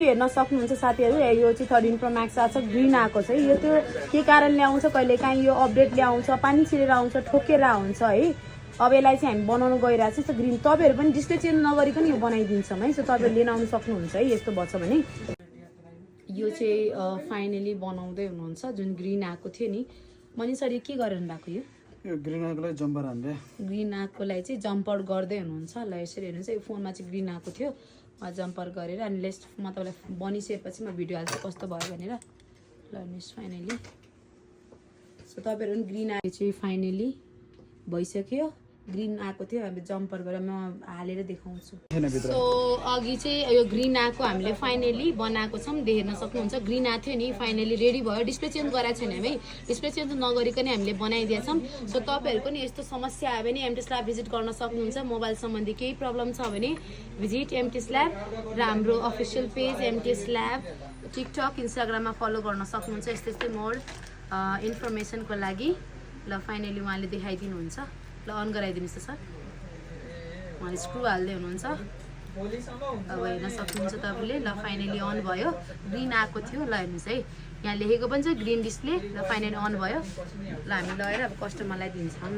हेर्न सक्नुहुन्छ साथीहरू, यो चाहिँ 13 प्रो म्याक्स आएको छ, ग्रिन आएको छ है। यो त्यो के कारणले आउँछ, कहिलेकाहीँ यो अपडेटले आउँछ, पानी छिरेर आउँछ, ठोकेर हुन्छ है। अब यसलाई चाहिँ हामी बनाउनु गइरहेको छ ग्रिन। तपाईँहरू पनि डिस्प्ले चेन्ज नगरिकन यो बनाइदिन्छौँ है। सो तपाईँहरू लिन आउनु सक्नुहुन्छ है यस्तो भन्छ भने। यो चाहिँ फाइनली बनाउँदै हुनुहुन्छ, जुन ग्रिन आएको थियो नि। मनिसरी के गरिरहनु भएको यो ग्रिन आएकोलाई जम्पर हान्दै, ग्रिन आएकोलाई चाहिँ जम्पर गर्दै हुनुहुन्छ। ल यसरी हेर्नुहोस्, यो फोनमा चाहिँ ग्रिन आएको थियो, जम्पर गरेर अनि लेस्ट म तपाईँलाई बनिसकेपछि म भिडियो हाल्छु कस्तो भयो भनेर। ल हेर्नुहोस् फाइनली। सो तपाईँहरू पनि ग्रिन आएको चाहिँ फाइनली भइसक्यो। ग्रिन आएको थियो, अब जम्पर गरेर म हालेर देखाउँछु। सो अघि चाहिँ यो ग्रिन आएको हामीले फाइनली बनाएको छौँ, हेर्न सक्नुहुन्छ। ग्रिन आएको थियो नि, फाइनली रेडी भयो। डिस्प्ले चेन्ज गराएको छैन हामी, डिस्प्ले चेन्ज नगरिकन हामीले बनाइदिएका छौँ। सो तपाईँहरूको नि यस्तो समस्या आयो भने एमटिएस ल्याब भिजिट गर्न सक्नुहुन्छ। मोबाइल सम्बन्धी केही प्रब्लम छ भने भिजिट एमटिएस ल्याब र हाम्रो official page MTS lab TikTok इन्स्टाग्राममा फलो गर्न सक्नुहुन्छ यस्तै यस्तै मोर इन्फर्मेसनको लागि। ल फाइनली उहाँले देखाइदिनुहुन्छ। ल अन गराइदिनुहोस् त सर। उहाँले स्क्रु हाल्दै हुनुहुन्छ, अब हेर्न सक्नुहुन्छ तपाईँले। ल फाइनली अन भयो, ग्रिन आएको थियो। ल हेर्नुहोस् है, यहाँ लेखेको पनि छ ग्रिन डिस्प्ले। ल फाइनली अन भयो। ल हामी लगेर अब कस्टमरलाई दिन्छौँ।